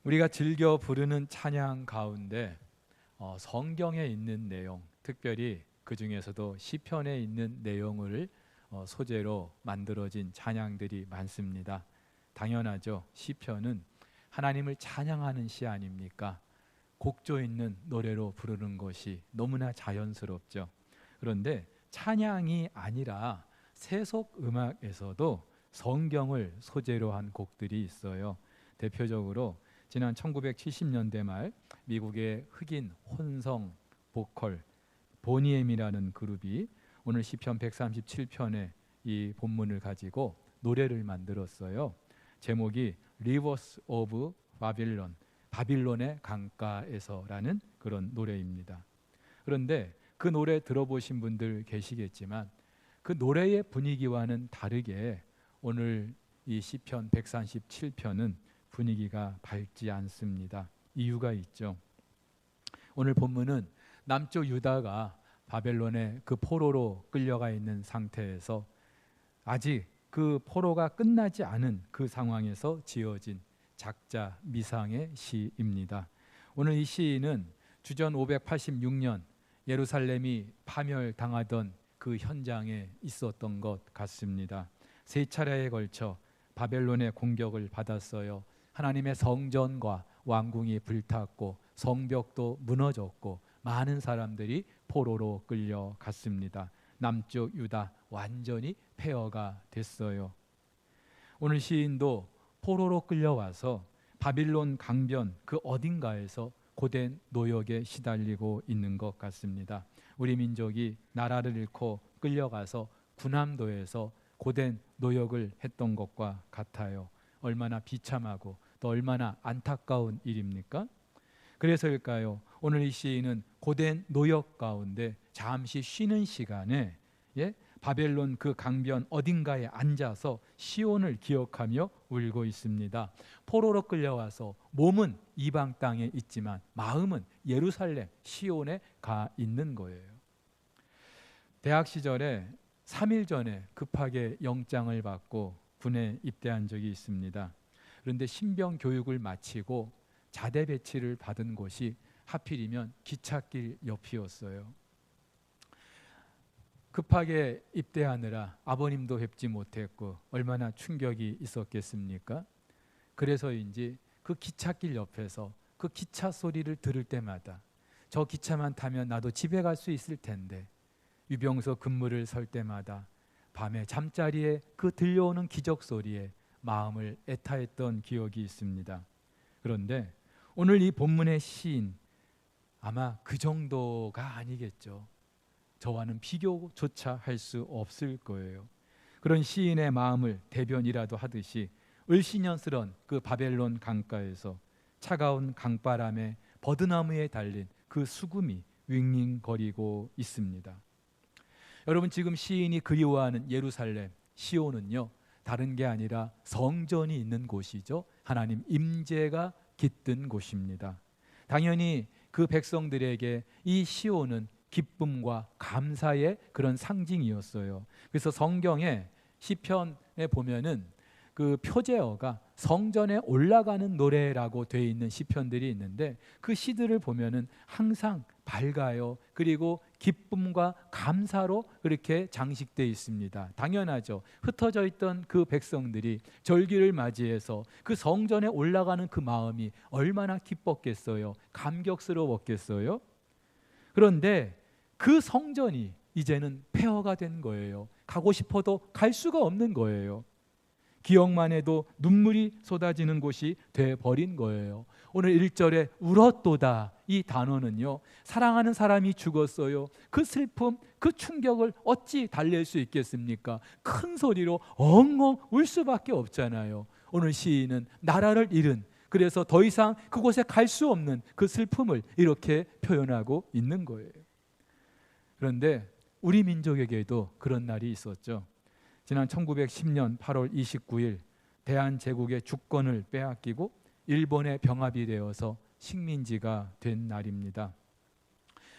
우리가 즐겨 부르는 찬양 가운데 성경에 있는 내용, 특별히 그 중에서도 시편에 있는 내용을 소재로 만들어진 찬양들이 많습니다. 당연하죠. 시편은 하나님을 찬양하는 시 아닙니까? 곡조 있는 노래로 부르는 것이 너무나 자연스럽죠. 그런데 찬양이 아니라 세속 음악에서도 성경을 소재로 한 곡들이 있어요. 대표적으로 지난 1970년대 말 미국의 흑인 혼성 보컬 보니엠이라는 그룹이 오늘 시편 137편의 이 본문을 가지고 노래를 만들었어요. 제목이 Rivers of Babylon, 바빌론의 강가에서라는 그런 노래입니다. 그런데 그 노래 들어보신 분들 계시겠지만 그 노래의 분위기와는 다르게 오늘 이 시편 137편은 분위기가 밝지 않습니다. 이유가 있죠. 오늘 본문은 남쪽 유다가 바벨론의 그 포로로 끌려가 있는 상태에서 아직 그 포로가 끝나지 않은 그 상황에서 지어진 작자 미상의 시입니다. 오늘 이 시는 주전 586년 예루살렘이 파멸당하던 그 현장에 있었던 것 같습니다. 세 차례에 걸쳐 바벨론의 공격을 받았어요. 하나님의 성전과 왕궁이 불탔고 성벽도 무너졌고 많은 사람들이 포로로 끌려갔습니다. 남쪽 유다 완전히 폐허가 됐어요. 오늘 시인도 포로로 끌려와서 바빌론 강변 그 어딘가에서 고된 노역에 시달리고 있는 것 같습니다. 우리 민족이 나라를 잃고 끌려가서 군함도에서 고된 노역을 했던 것과 같아요. 얼마나 비참하고 또 얼마나 안타까운 일입니까? 그래서일까요? 오늘 이 시인은 고된 노역 가운데 잠시 쉬는 시간에 바벨론 그 강변 어딘가에 앉아서 시온을 기억하며 울고 있습니다. 포로로 끌려와서 몸은 이방 땅에 있지만 마음은 예루살렘 시온에 가 있는 거예요. 대학 시절에 3일 전에 급하게 영장을 받고 군에 입대한 적이 있습니다. 그런데 신병 교육을 마치고 자대 배치를 받은 곳이 하필이면 기찻길 옆이었어요. 급하게 입대하느라 아버님도 뵙지 못했고 얼마나 충격이 있었겠습니까? 그래서인지 그 기찻길 옆에서 그 기차 소리를 들을 때마다 저 기차만 타면 나도 집에 갈 수 있을 텐데, 유병소 근무를 설 때마다 밤에 잠자리에 그 들려오는 기적 소리에 마음을 애타했던 기억이 있습니다. 그런데 오늘 이 본문의 시인 아마 그 정도가 아니겠죠. 저와는 비교조차 할 수 없을 거예요. 그런 시인의 마음을 대변이라도 하듯이 을씨년스런 그 바벨론 강가에서 차가운 강바람에 버드나무에 달린 그 수금이 윙윙거리고 있습니다. 여러분, 지금 시인이 그리워하는 예루살렘 시온은요, 다른 게 아니라 성전이 있는 곳이죠. 하나님 임재가 깃든 곳입니다. 당연히 그 백성들에게 이 시온은 기쁨과 감사의 그런 상징이었어요. 그래서 성경에 시편에 보면은 그 표제어가 성전에 올라가는 노래라고 되어 있는 시편들이 있는데 그 시들을 보면은 항상 밝아요. 그리고 기쁨과 감사로 그렇게 장식되어 있습니다. 당연하죠. 흩어져 있던 그 백성들이 절기를 맞이해서 그 성전에 올라가는 그 마음이 얼마나 기뻤겠어요. 감격스러웠겠어요. 그런데 그 성전이 이제는 폐허가 된 거예요. 가고 싶어도 갈 수가 없는 거예요. 기억만 해도 눈물이 쏟아지는 곳이 돼버린 거예요. 오늘 1절에 울었도다, 이 단어는요, 사랑하는 사람이 죽었어요. 그 슬픔, 그 충격을 어찌 달랠 수 있겠습니까? 큰 소리로 엉엉 울 수밖에 없잖아요. 오늘 시인은 나라를 잃은, 그래서 더 이상 그곳에 갈 수 없는 그 슬픔을 이렇게 표현하고 있는 거예요. 그런데 우리 민족에게도 그런 날이 있었죠. 지난 1910년 8월 29일 대한제국의 주권을 빼앗기고 일본의 병합이 되어서 식민지가 된 날입니다.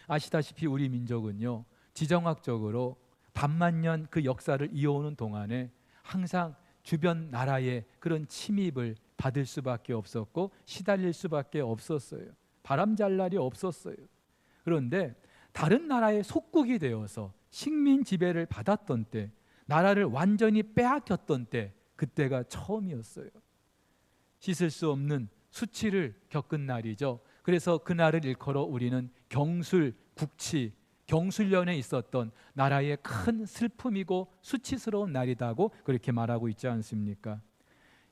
아시다시피 우리 민족은요, 지정학적으로 반만년 그 역사를 이어오는 동안에 항상 주변 나라의 그런 침입을 받을 수밖에 없었고 시달릴 수밖에 없었어요. 바람 잘 날이 없었어요. 그런데 다른 나라의 속국이 되어서 식민 지배를 받았던 때, 나라를 완전히 빼앗겼던 때, 그때가 처음이었어요. 씻을 수 없는 수치를 겪은 날이죠. 그래서 그날을 일컬어 우리는 경술국치, 경술련에 있었던 나라의 큰 슬픔이고 수치스러운 날이다고 그렇게 말하고 있지 않습니까?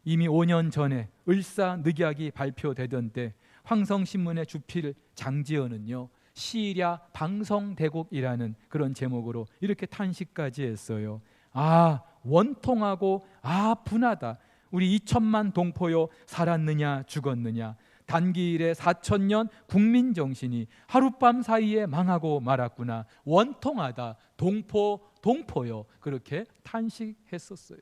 이미 5년 전에 을사늑약이 발표되던 때 황성신문의 주필 장지연은요, 시일야 방성대곡이라는 그런 제목으로 이렇게 탄식까지 했어요. 아, 원통하고 아, 분하다. 우리 2천만 동포요, 살았느냐 죽었느냐. 단기일에 4천년 국민정신이 하룻밤 사이에 망하고 말았구나. 원통하다. 동포요. 그렇게 탄식했었어요.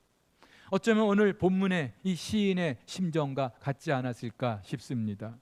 어쩌면 오늘 본문의 이 시인의 심정과 같지 않았을까 싶습니다.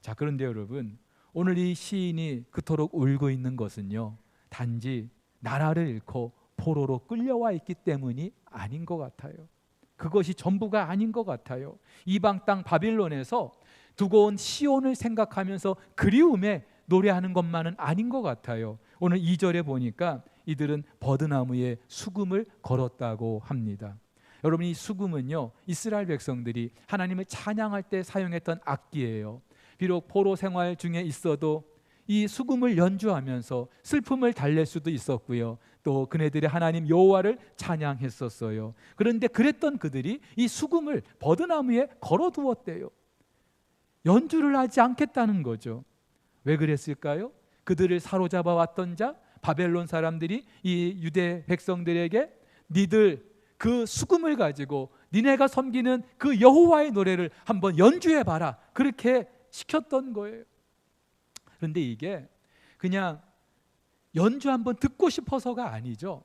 자, 그런데 여러분, 오늘 이 시인이 그토록 울고 있는 것은요, 단지 나라를 잃고 포로로 끌려와 있기 때문이 아닌 것 같아요. 그것이 전부가 아닌 것 같아요. 이방 땅 바빌론에서 두고 온 시온을 생각하면서 그리움에 노래하는 것만은 아닌 것 같아요. 오늘 2절에 보니까 이들은 버드나무에 수금을 걸었다고 합니다. 여러분, 이 수금은요, 이스라엘 백성들이 하나님을 찬양할 때 사용했던 악기예요. 비록 포로 생활 중에 있어도 이 수금을 연주하면서 슬픔을 달랠 수도 있었고요. 또 그네들이 하나님 여호와를 찬양했었어요. 그런데 그랬던 그들이 이 수금을 버드나무에 걸어두었대요. 연주를 하지 않겠다는 거죠. 왜 그랬을까요? 그들을 사로잡아 왔던 자, 바벨론 사람들이 이 유대 백성들에게 니들 그 수금을 가지고 니네가 섬기는 그 여호와의 노래를 한번 연주해봐라, 그렇게 시켰던 거예요. 그런데 이게 그냥 연주 한번 듣고 싶어서가 아니죠.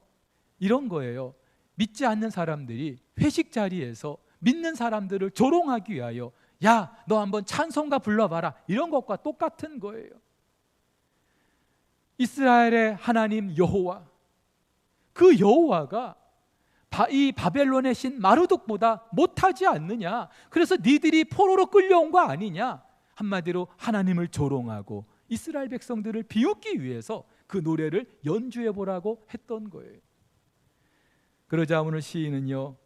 이런 거예요. 믿지 않는 사람들이 회식 자리에서 믿는 사람들을 조롱하기 위하여 야, 너 한번 찬송가 불러봐라, 이런 것과 똑같은 거예요. 이스라엘의 하나님 여호와, 그 여호와가 이 바벨론의 신 마르독보다 못하지 않느냐, 그래서 니들이 포로로 끌려온 거 아니냐, 한마디로 하나님을 조롱하고 이스라엘 백성들을 비웃기 위해서 그 노래를 연주해 보라고 했던 거예요. 그러자 오늘 시인은요,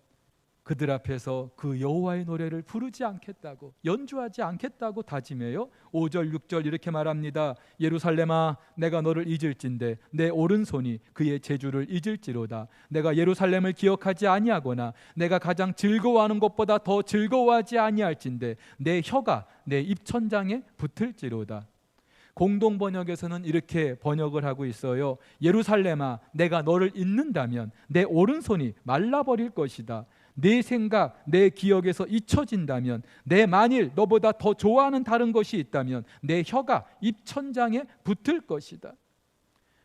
그들 앞에서 그 여호와의 노래를 부르지 않겠다고, 연주하지 않겠다고 다짐해요. 5절 6절 이렇게 말합니다. 예루살렘아, 내가 너를 잊을진대 내 오른손이 그의 제주를 잊을지로다. 내가 예루살렘을 기억하지 아니하거나 내가 가장 즐거워하는 것보다 더 즐거워하지 아니할진대 내 혀가 내 입천장에 붙을지로다. 공동 번역에서는 이렇게 번역을 하고 있어요. 예루살렘아, 내가 너를 잊는다면 내 오른손이 말라버릴 것이다. 내 생각, 내 기억에서 잊혀진다면, 내 만일 너보다 더 좋아하는 다른 것이 있다면 내 혀가 입천장에 붙을 것이다.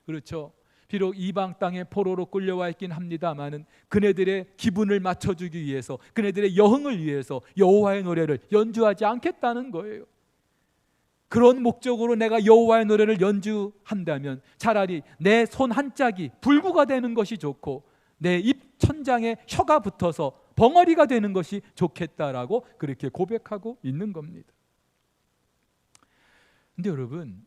그렇죠. 비록 이방 땅에 포로로 끌려와 있긴 합니다마는 그네들의 기분을 맞춰주기 위해서, 그네들의 여흥을 위해서 여호와의 노래를 연주하지 않겠다는 거예요. 그런 목적으로 내가 여호와의 노래를 연주한다면 차라리 내 손 한 짝이 불구가 되는 것이 좋고 내 입천장에 혀가 붙어서 벙어리가 되는 것이 좋겠다라고 그렇게 고백하고 있는 겁니다. 근데 여러분,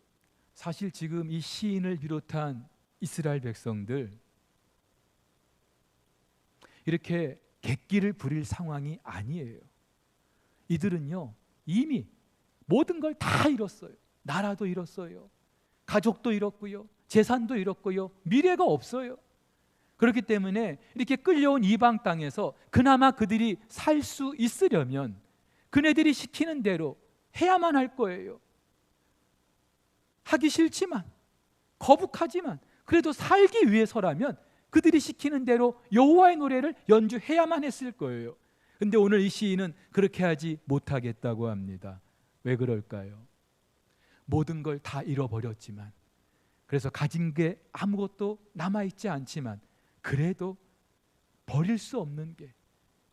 사실 지금 이 시인을 비롯한 이스라엘 백성들 이렇게 객기를 부릴 상황이 아니에요. 이들은요, 이미 모든 걸 다 잃었어요. 나라도 잃었어요. 가족도 잃었고요. 재산도 잃었고요. 미래가 없어요. 그렇기 때문에 이렇게 끌려온 이방 땅에서 그나마 그들이 살 수 있으려면 그네들이 시키는 대로 해야만 할 거예요. 하기 싫지만, 거북하지만 그래도 살기 위해서라면 그들이 시키는 대로 여호와의 노래를 연주해야만 했을 거예요. 그런데 오늘 이 시인은 그렇게 하지 못하겠다고 합니다. 왜 그럴까요? 모든 걸 다 잃어버렸지만, 그래서 가진 게 아무것도 남아있지 않지만 그래도 버릴 수 없는 게,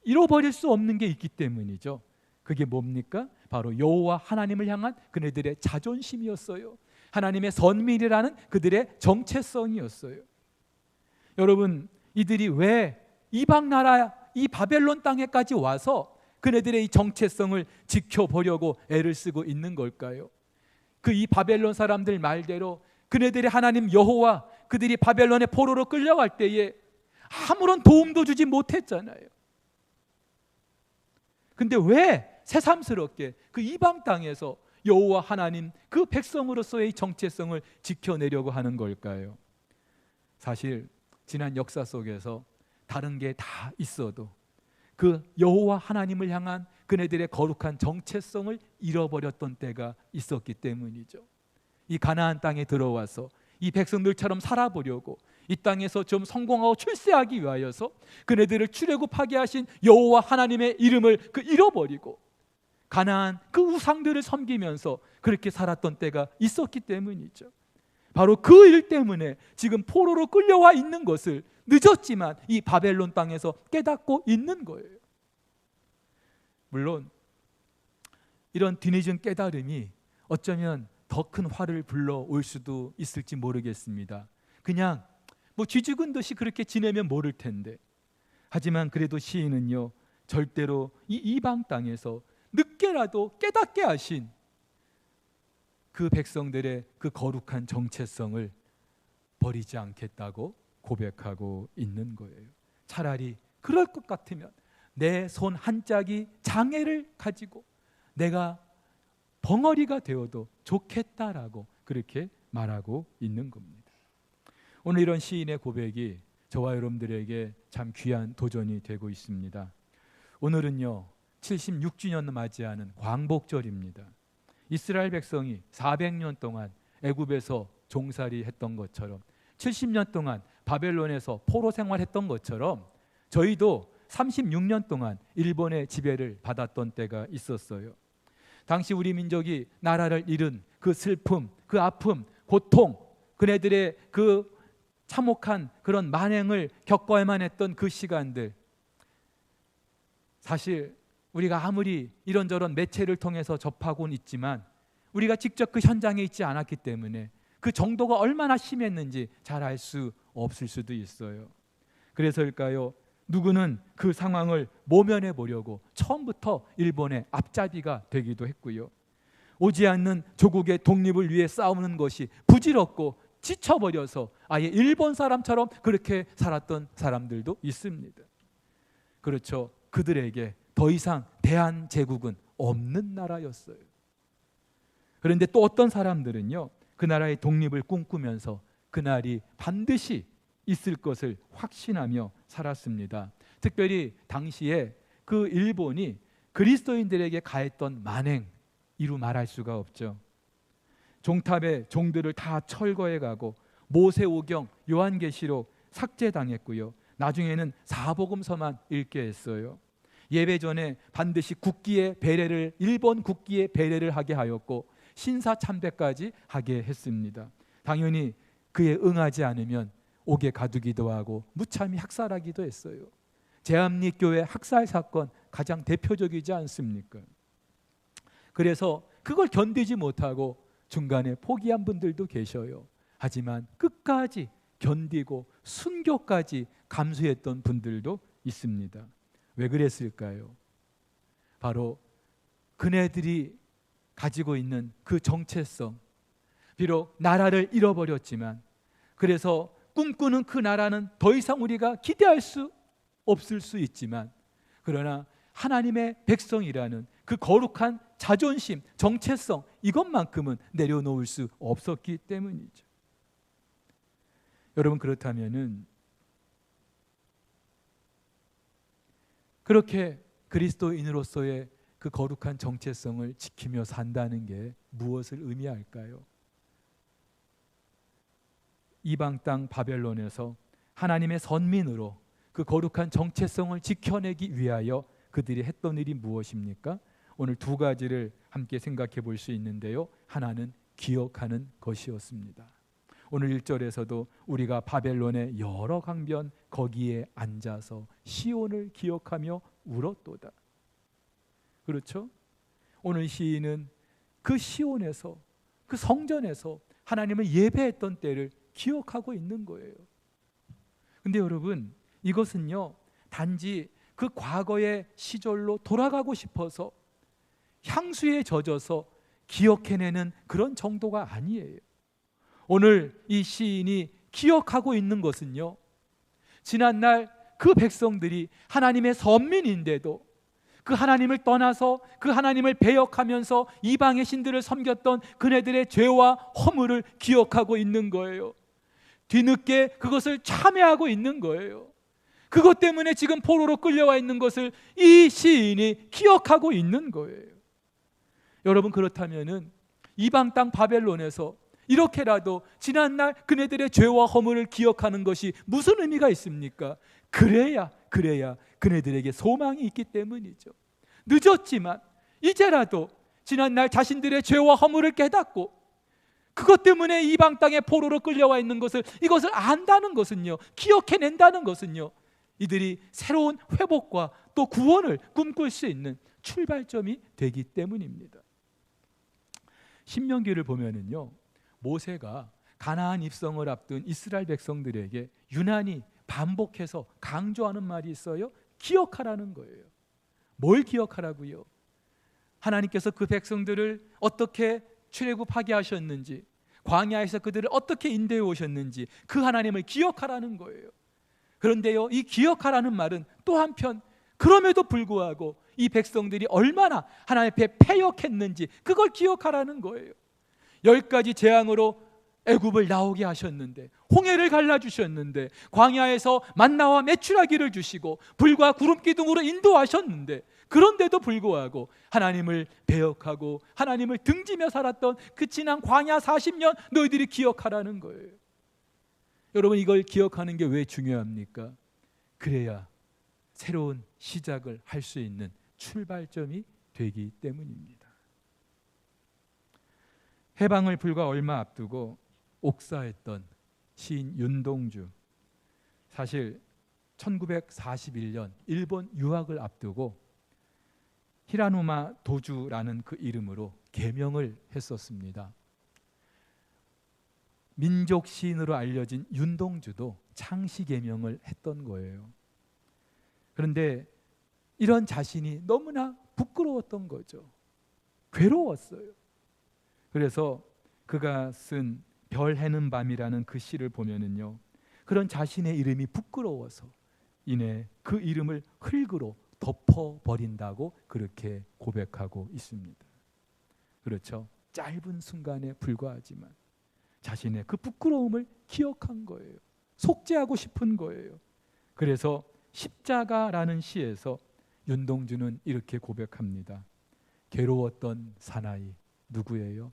잃어버릴 수 없는 게 있기 때문이죠. 그게 뭡니까? 바로 여호와 하나님을 향한 그네들의 자존심이었어요. 하나님의 선민이라는 그들의 정체성이었어요. 여러분, 이들이 왜 이방 나라 이 바벨론 땅에까지 와서 그네들의 이 정체성을 지켜보려고 애를 쓰고 있는 걸까요? 그 이 바벨론 사람들 말대로 그네들의 하나님 여호와, 그들이 바벨론의 포로로 끌려갈 때에 아무런 도움도 주지 못했잖아요. 근데 왜 새삼스럽게 그 이방 땅에서 여호와 하나님 그 백성으로서의 정체성을 지켜내려고 하는 걸까요? 사실 지난 역사 속에서 다른 게 다 있어도 그 여호와 하나님을 향한 그네들의 거룩한 정체성을 잃어버렸던 때가 있었기 때문이죠. 이 가나안 땅에 들어와서 이 백성들처럼 살아보려고 이 땅에서 좀 성공하고 출세하기 위하여서 그네들을 출애굽하게 하신 여호와 하나님의 이름을 잃어버리고 가나안 그 우상들을 섬기면서 그렇게 살았던 때가 있었기 때문이죠. 바로 그 일 때문에 지금 포로로 끌려와 있는 것을 늦었지만 이 바벨론 땅에서 깨닫고 있는 거예요. 물론 이런 뒤늦은 깨달음이 어쩌면 더 큰 화를 불러올 수도 있을지 모르겠습니다. 그냥 쥐죽은 듯이 그렇게 지내면 모를 텐데, 하지만 그래도 시인은요, 절대로 이 이방 땅에서 늦게라도 깨닫게 하신 그 백성들의 그 거룩한 정체성을 버리지 않겠다고 고백하고 있는 거예요. 차라리 그럴 것 같으면 내 손 한 짝이 장애를 가지고 내가 벙어리가 되어도 좋겠다라고 그렇게 말하고 있는 겁니다. 오늘 이런 시인의 고백이 저와 여러분들에게 참 귀한 도전이 되고 있습니다. 오늘은요 76주년을 맞이하는 광복절입니다. 이스라엘 백성이 400년 동안 애굽에서 종살이 했던 것처럼 70년 동안 바벨론에서 포로 생활했던 것처럼 저희도 36년 동안 일본의 지배를 받았던 때가 있었어요. 당시 우리 민족이 나라를 잃은 그 슬픔, 그 아픔, 고통, 그네들의 그 참혹한 그런 만행을 겪어야만 했던 그 시간들, 사실 우리가 아무리 이런저런 매체를 통해서 접하고는 있지만 우리가 직접 그 현장에 있지 않았기 때문에 그 정도가 얼마나 심했는지 잘 알 수 없을 수도 있어요. 그래서일까요? 누구는 그 상황을 모면해 보려고 처음부터 일본의 앞잡이가 되기도 했고요. 오지 않는 조국의 독립을 위해 싸우는 것이 부질없고 지쳐버려서 아예 일본 사람처럼 그렇게 살았던 사람들도 있습니다. 그렇죠. 그들에게 더 이상 대한제국은 없는 나라였어요. 그런데 또 어떤 사람들은요, 그 나라의 독립을 꿈꾸면서 그날이 반드시 있을 것을 확신하며 살았습니다. 특별히 당시에 그 일본이 그리스도인들에게 가했던 만행, 이루 말할 수가 없죠. 종탑에 종들을 다 철거해 가고 모세오경, 요한계시록 삭제당했고요. 나중에는 사복음서만 읽게 했어요. 예배 전에 반드시 국기의 배례를, 일본 국기의 배례를 하게 하였고 신사참배까지 하게 했습니다. 당연히 그에 응하지 않으면 옥에 가두기도 하고 무참히 학살하기도 했어요. 제암리교회 학살 사건 가장 대표적이지 않습니까? 그래서 그걸 견디지 못하고 중간에 포기한 분들도 계셔요. 하지만 끝까지 견디고 순교까지 감수했던 분들도 있습니다. 왜 그랬을까요? 바로 그네들이 가지고 있는 그 정체성, 비록 나라를 잃어버렸지만 그래서 꿈꾸는 그 나라는 더 이상 우리가 기대할 수 없을 수 있지만 그러나 하나님의 백성이라는 그 거룩한 자존심, 정체성, 이것만큼은 내려놓을 수 없었기 때문이죠. 여러분, 그렇다면은 그렇게 그리스도인으로서의 그 거룩한 정체성을 지키며 산다는 게 무엇을 의미할까요? 이방 땅 바벨론에서 하나님의 선민으로 그 거룩한 정체성을 지켜내기 위하여 그들이 했던 일이 무엇입니까? 오늘 두 가지를 함께 생각해 볼 수 있는데요. 하나는 기억하는 것이었습니다. 오늘 1절에서도 우리가 바벨론의 여러 강변 거기에 앉아서 시온을 기억하며 울었도다. 그렇죠? 오늘 시인은 그 시온에서, 그 성전에서 하나님을 예배했던 때를 기억하고 있는 거예요. 근데 여러분, 이것은요 단지 그 과거의 시절로 돌아가고 싶어서 향수에 젖어서 기억해내는 그런 정도가 아니에요. 오늘 이 시인이 기억하고 있는 것은요, 지난날 그 백성들이 하나님의 선민인데도 그 하나님을 떠나서 그 하나님을 배역하면서 이방의 신들을 섬겼던 그네들의 죄와 허물을 기억하고 있는 거예요. 뒤늦게 그것을 참회하고 있는 거예요. 그것 때문에 지금 포로로 끌려와 있는 것을 이 시인이 기억하고 있는 거예요. 여러분, 그렇다면은 이방 땅 바벨론에서 이렇게라도 지난날 그네들의 죄와 허물을 기억하는 것이 무슨 의미가 있습니까? 그래야 그네들에게 소망이 있기 때문이죠. 늦었지만 이제라도 지난날 자신들의 죄와 허물을 깨닫고 그것 때문에 이방 땅에 포로로 끌려와 있는 것을, 이것을 안다는 것은요, 기억해낸다는 것은요, 이들이 새로운 회복과 또 구원을 꿈꿀 수 있는 출발점이 되기 때문입니다. 신명기를 보면은요, 모세가 가나안 입성을 앞둔 이스라엘 백성들에게 유난히 반복해서 강조하는 말이 있어요. 기억하라는 거예요. 뭘 기억하라고요? 하나님께서 그 백성들을 어떻게 출애굽하게 하셨는지, 광야에서 그들을 어떻게 인도해 오셨는지 그 하나님을 기억하라는 거예요. 그런데요, 이 기억하라는 말은 또 한편 그럼에도 불구하고 이 백성들이 얼마나 하나님 앞에 패역했는지 그걸 기억하라는 거예요. 10가지 재앙으로 애굽을 나오게 하셨는데, 홍해를 갈라주셨는데, 광야에서 만나와 메추라기를 주시고 불과 구름 기둥으로 인도하셨는데, 그런데도 불구하고 하나님을 배역하고 하나님을 등지며 살았던 그 지난 광야 40년 너희들이 기억하라는 거예요. 여러분, 이걸 기억하는 게 왜 중요합니까? 그래야 새로운 시작을 할 수 있는 출발점이 되기 때문입니다. 해방을 불과 얼마 앞두고 옥사했던 시인 윤동주, 사실 1941년 일본 유학을 앞두고 히라누마 도주라는 그 이름으로 개명을 했었습니다. 민족 시인으로 알려진 윤동주도 창시 개명을 했던 거예요. 그런데 이런 자신이 너무나 부끄러웠던 거죠. 괴로웠어요. 그래서 그가 쓴 별 해는 밤이라는 그 시를 보면은요, 그런 자신의 이름이 부끄러워서 이내 그 이름을 흙으로 덮어버린다고 그렇게 고백하고 있습니다. 그렇죠. 짧은 순간에 불과하지만 자신의 그 부끄러움을 기억한 거예요. 속죄하고 싶은 거예요. 그래서 십자가라는 시에서 윤동주는 이렇게 고백합니다. 괴로웠던 사나이 누구예요?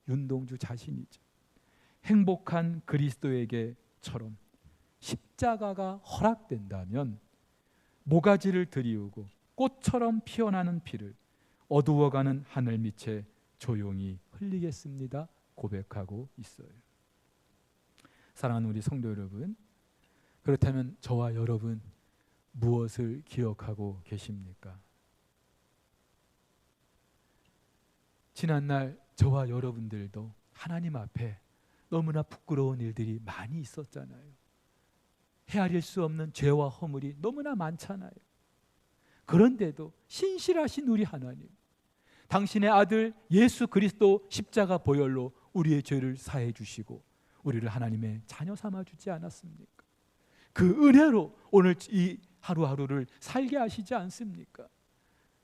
윤동주 자신이죠. 행복한 그리스도에게처럼 십자가가 허락된다면 모가지를 들이우고 꽃처럼 피어나는 피를 어두워가는 하늘 밑에 조용히 흘리겠습니다. 고백하고 있어요. 사랑하는 우리 성도 여러분, 그렇다면 저와 여러분 무엇을 기억하고 계십니까? 지난날 저와 여러분들도 하나님 앞에 너무나 부끄러운 일들이 많이 있었잖아요. 헤아릴 수 없는 죄와 허물이 너무나 많잖아요. 그런데도 신실하신 우리 하나님, 당신의 아들 예수 그리스도 십자가 보혈로 우리의 죄를 사해 주시고 우리를 하나님의 자녀 삼아 주지 않았습니까? 그 은혜로 오늘 이 하루하루를 살게 하시지 않습니까?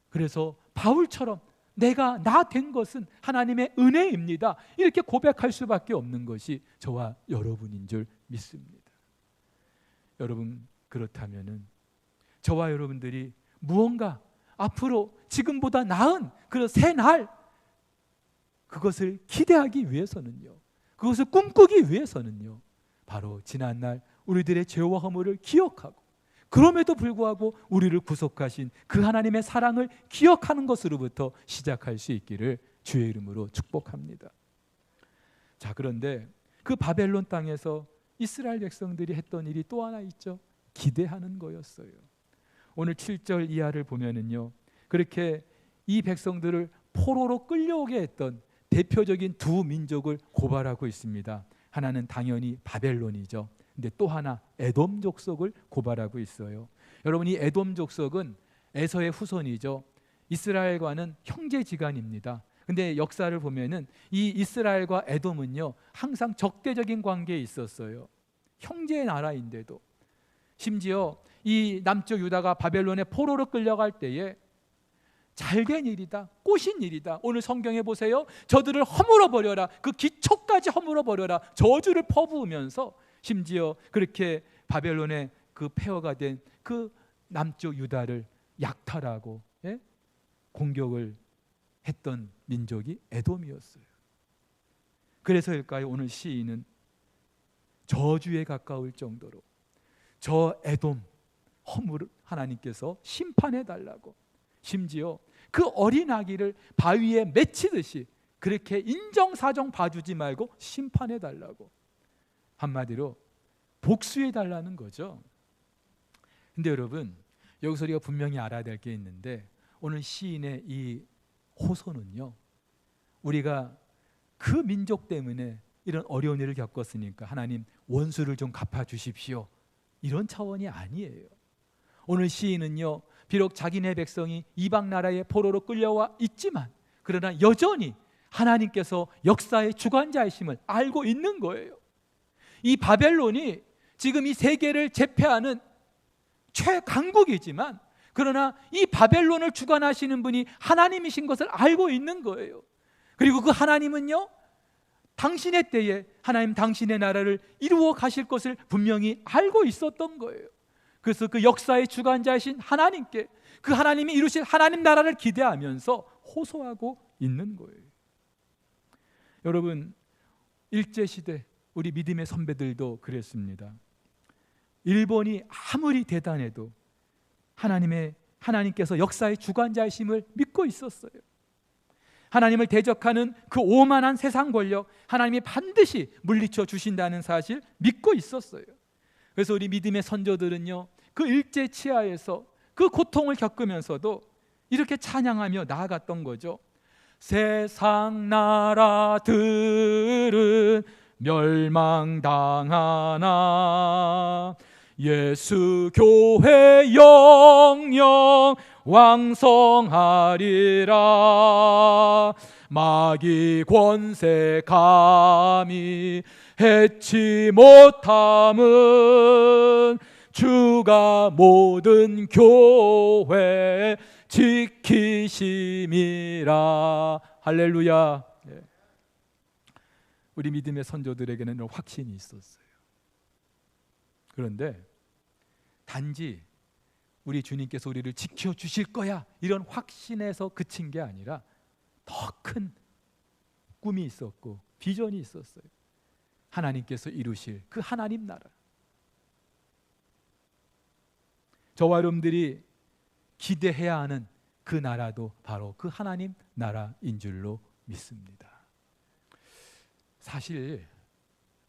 그래서 바울처럼 내가 나 된 것은 하나님의 은혜입니다, 이렇게 고백할 수밖에 없는 것이 저와 여러분인 줄 믿습니다. 여러분, 그렇다면은 저와 여러분들이 무언가 앞으로 지금보다 나은 그런 새 날, 그것을 기대하기 위해서는요, 그것을 꿈꾸기 위해서는요, 바로 지난날 우리들의 죄와 허물을 기억하고 그럼에도 불구하고 우리를 구속하신 그 하나님의 사랑을 기억하는 것으로부터 시작할 수 있기를 주의 이름으로 축복합니다. 자, 그런데 그 바벨론 땅에서 이스라엘 백성들이 했던 일이 또 하나 있죠. 기대하는 거였어요. 오늘 7절 이하를 보면은요, 그렇게 이 백성들을 포로로 끌려오게 했던 대표적인 두 민족을 고발하고 있습니다. 하나는 당연히 바벨론이죠. 근데 또 하나 에돔 족속을 고발하고 있어요. 여러분, 이 에돔 족속은 에서의 후손이죠. 이스라엘과는 형제지간입니다. 근데 역사를 보면은 이 이스라엘과 에돔은요 항상 적대적인 관계에 있었어요. 형제의 나라인데도. 심지어 이 남쪽 유다가 바벨론의 포로로 끌려갈 때에 잘된 일이다, 꼬신 일이다. 오늘 성경에 보세요. 저들을 허물어 버려라. 그 기초까지 허물어 버려라. 저주를 퍼부으면서 심지어 그렇게 바벨론의 그 폐허가 된 그 남쪽 유다를 약탈하고 공격을 했던 민족이 에돔이었어요. 그래서일까요? 오늘 시인은 저주에 가까울 정도로 저 에돔 허물을 하나님께서 심판해 달라고, 심지어 그 어린 아기를 바위에 맺히듯이 그렇게 인정사정 봐주지 말고 심판해 달라고, 한마디로 복수해 달라는 거죠. 근데 여러분, 여기서 우리가 분명히 알아야 될 게 있는데, 오늘 시인의 이 호소는요, 우리가 그 민족 때문에 이런 어려운 일을 겪었으니까 하나님 원수를 좀 갚아주십시오, 이런 차원이 아니에요. 오늘 시인은요, 비록 자기네 백성이 이방 나라의 포로로 끌려와 있지만 그러나 여전히 하나님께서 역사의 주관자이심을 알고 있는 거예요. 이 바벨론이 지금 이 세계를 제패하는 최강국이지만 그러나 이 바벨론을 주관하시는 분이 하나님이신 것을 알고 있는 거예요. 그리고 그 하나님은요, 당신의 때에 하나님 당신의 나라를 이루어 가실 것을 분명히 알고 있었던 거예요. 그래서 그 역사의 주관자이신 하나님께, 그 하나님이 이루실 하나님 나라를 기대하면서 호소하고 있는 거예요. 여러분, 일제시대 우리 믿음의 선배들도 그랬습니다. 일본이 아무리 대단해도 하나님께서 역사의 주관자이심을 믿고 있었어요. 하나님을 대적하는 그 오만한 세상 권력, 하나님이 반드시 물리쳐 주신다는 사실 믿고 있었어요. 그래서 우리 믿음의 선조들은요, 그 일제 치하에서 그 고통을 겪으면서도 이렇게 찬양하며 나아갔던 거죠. 세상 나라들은 멸망당하나 예수 교회 영영 왕성하리라. 마귀 권세 감히 해치 못함은 주가 모든 교회 지키심이라. 할렐루야. 우리 믿음의 선조들에게는 확신이 있었어요. 그런데 단지 우리 주님께서 우리를 지켜주실 거야, 이런 확신에서 그친 게 아니라 더 큰 꿈이 있었고 비전이 있었어요. 하나님께서 이루실 그 하나님 나라. 저와 여러분들이 기대해야 하는 그 나라도 바로 그 하나님 나라인 줄로 믿습니다. 사실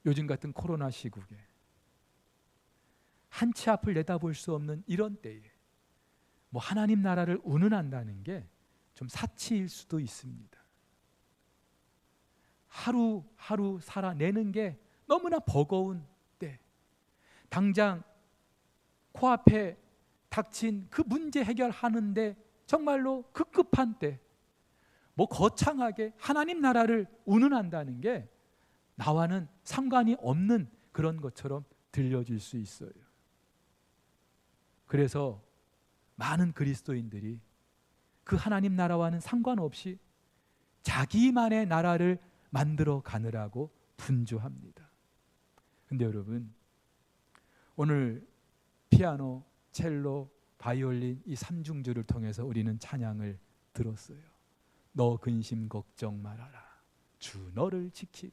요즘 같은 코로나 시국에 한치 앞을 내다볼 수 없는 이런 때에 뭐 하나님 나라를 운운한다는 게 좀 사치일 수도 있습니다. 하루하루 살아내는 게 너무나 버거운 때, 당장 코앞에 닥친 그 문제 해결하는데 정말로 급급한 때, 뭐 거창하게 하나님 나라를 운운한다는 게 나와는 상관이 없는 그런 것처럼 들려질 수 있어요. 그래서 많은 그리스도인들이 그 하나님 나라와는 상관없이 자기만의 나라를 만들어 가느라고 분주합니다. 근데 여러분, 오늘 피아노, 첼로, 바이올린 이 삼중주를 통해서 우리는 찬양을 들었어요. 너 근심 걱정 말아라, 주 너를 지키리.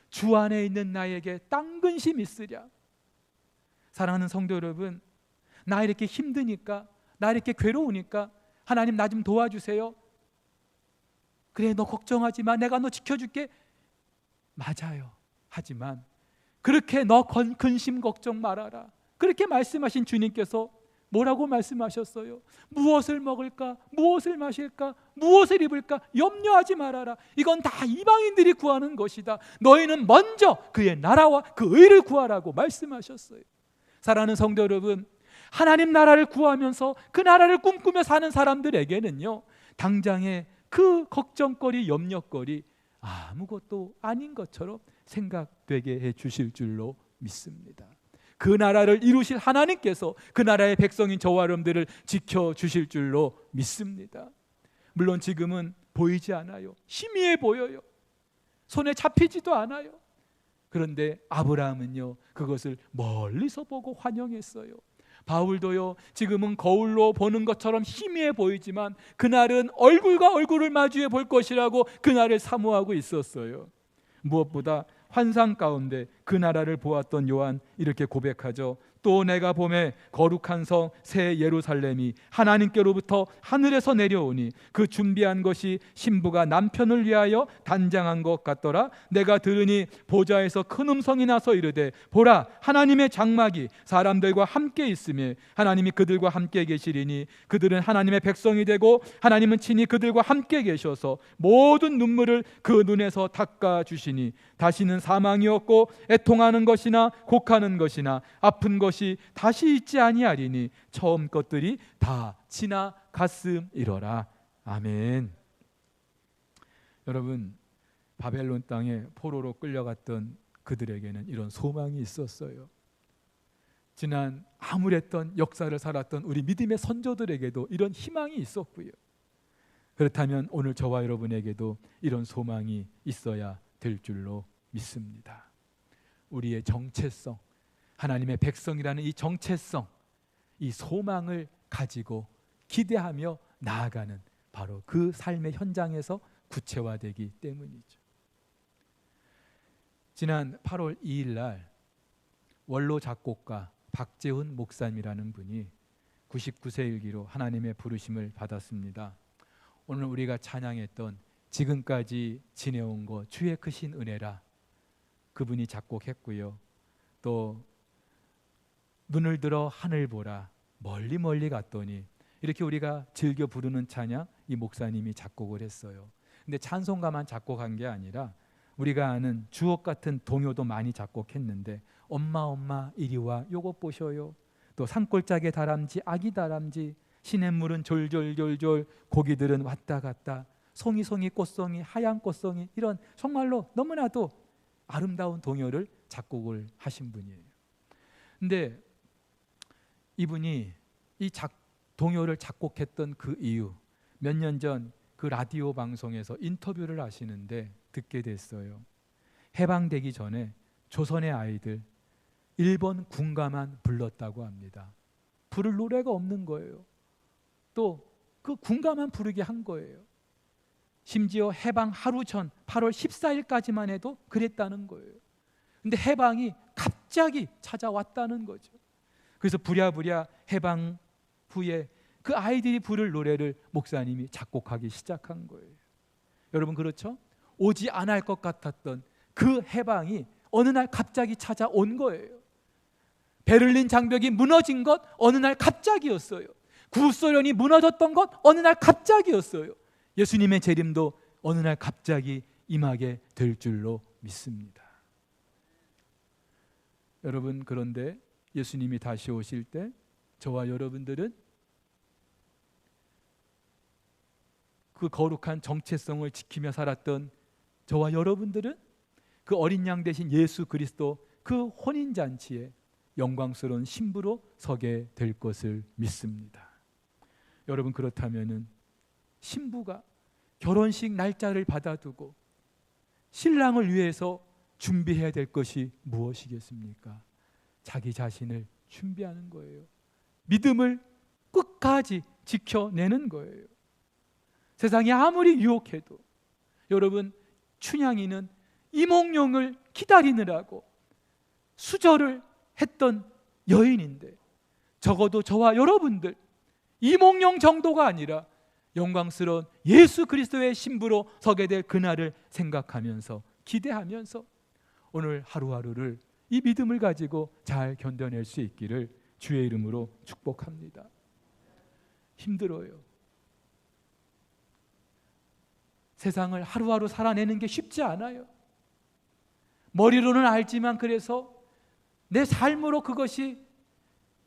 주 안에 있는 나에게 딴 근심 있으랴. 사랑하는 성도 여러분, 나 이렇게 힘드니까, 나 이렇게 괴로우니까 하나님 나 좀 도와주세요. 그래, 너 걱정하지 마, 내가 너 지켜줄게. 맞아요. 하지만 그렇게 너 근심 걱정 말아라, 그렇게 말씀하신 주님께서 뭐라고 말씀하셨어요? 무엇을 먹을까, 무엇을 마실까, 무엇을 입을까 염려하지 말아라. 이건 다 이방인들이 구하는 것이다. 너희는 먼저 그의 나라와 그 의를 구하라고 말씀하셨어요. 사랑하는 성도 여러분, 하나님 나라를 구하면서 그 나라를 꿈꾸며 사는 사람들에게는요, 당장의 그 걱정거리, 염려거리 아무것도 아닌 것처럼 생각되게 해 주실 줄로 믿습니다. 그 나라를 이루실 하나님께서 그 나라의 백성인 저와 여러분들을 지켜주실 줄로 믿습니다. 물론 지금은 보이지 않아요. 희미해 보여요. 손에 잡히지도 않아요. 그런데 아브라함은요, 그것을 멀리서 보고 환영했어요. 바울도요, 지금은 거울로 보는 것처럼 희미해 보이지만 그날은 얼굴과 얼굴을 마주해 볼 것이라고 그날을 사모하고 있었어요. 무엇보다 환상 가운데 그 나라를 보았던 요한 이렇게 고백하죠. 또 내가 보매 거룩한 성 새 예루살렘이 하나님께로부터 하늘에서 내려오니 그 준비한 것이 신부가 남편을 위하여 단장한 것 같더라. 내가 들으니 보좌에서 큰 음성이 나서 이르되 보라, 하나님의 장막이 사람들과 함께 있으며 하나님이 그들과 함께 계시리니 그들은 하나님의 백성이 되고 하나님은 친히 그들과 함께 계셔서 모든 눈물을 그 눈에서 닦아주시니 다시는 사망이 없고 애통하는 것이나 곡하는 것이나 아픈 것이 다시 있지 아니하리니 처음 것들이 다 지나갔음이로라. 아멘. 여러분, 바벨론 땅에 포로로 끌려갔던 그들에게는 이런 소망이 있었어요. 지난 암울했던 역사를 살았던 우리 믿음의 선조들에게도 이런 희망이 있었고요. 그렇다면 오늘 저와 여러분에게도 이런 소망이 있어야 될 줄로 믿습니다. 우리의 정체성, 하나님의 백성이라는 이 정체성, 이 소망을 가지고 기대하며 나아가는 바로 그 삶의 현장에서 구체화되기 때문이죠. 지난 8월 2일 날 원로 작곡가 박재훈 목사님이라는 분이 99세 일기로 하나님의 부르심을 받았습니다. 오늘 우리가 찬양했던 지금까지 지내온 것 주의 크신 은혜라, 그분이 작곡했고요. 또 눈을 들어 하늘 보라, 멀리 멀리 갔더니, 이렇게 우리가 즐겨 부르는 찬양 이 목사님이 작곡을 했어요. 근데 찬송가만 작곡한 게 아니라 우리가 아는 주옥 같은 동요도 많이 작곡했는데 엄마 엄마 이리 와 요것 보셔요, 또 산골짜기 다람쥐 아기 다람쥐, 시냇물은 졸졸졸졸 고기들은 왔다 갔다, 송이송이 꽃송이 하얀 꽃송이, 이런 정말로 너무나도 아름다운 동요를 작곡을 하신 분이에요. 근데 이분이 이 동요를 작곡했던 그 이유, 몇 년 전 그 라디오 방송에서 인터뷰를 하시는데 듣게 됐어요. 해방되기 전에 조선의 아이들 일본 군가만 불렀다고 합니다. 부를 노래가 없는 거예요. 또 그 군가만 부르게 한 거예요. 심지어 해방 하루 전 8월 14일까지만 해도 그랬다는 거예요. 근데 해방이 갑자기 찾아왔다는 거죠. 그래서 부랴부랴 해방 후에 그 아이들이 부를 노래를 목사님이 작곡하기 시작한 거예요. 여러분, 그렇죠? 오지 않을 것 같았던 그 해방이 어느 날 갑자기 찾아온 거예요. 베를린 장벽이 무너진 것 어느 날 갑자기였어요. 구소련이 무너졌던 것 어느 날 갑자기였어요. 예수님의 재림도 어느 날 갑자기 임하게 될 줄로 믿습니다. 여러분, 그런데 예수님이 다시 오실 때 저와 여러분들은 그 거룩한 정체성을 지키며 살았던 저와 여러분들은 그 어린 양 대신 예수 그리스도 그 혼인잔치에 영광스러운 신부로 서게 될 것을 믿습니다. 여러분, 그렇다면은 신부가 결혼식 날짜를 받아두고 신랑을 위해서 준비해야 될 것이 무엇이겠습니까? 자기 자신을 준비하는 거예요. 믿음을 끝까지 지켜내는 거예요. 세상이 아무리 유혹해도 여러분, 춘향이는 이몽룡을 기다리느라고 수절을 했던 여인인데, 적어도 저와 여러분들 이몽룡 정도가 아니라 영광스러운 예수 그리스도의 신부로 서게 될 그날을 생각하면서 기대하면서 오늘 하루하루를 이 믿음을 가지고 잘 견뎌낼 수 있기를 주의 이름으로 축복합니다. 힘들어요. 세상을 하루하루 살아내는 게 쉽지 않아요. 머리로는 알지만 그래서 내 삶으로 그것이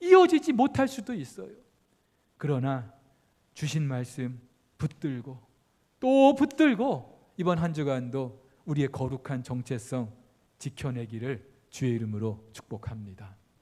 이어지지 못할 수도 있어요. 그러나 주신 말씀 붙들고 또 붙들고 이번 한 주간도 우리의 거룩한 정체성 지켜내기를 주의 이름으로 축복합니다.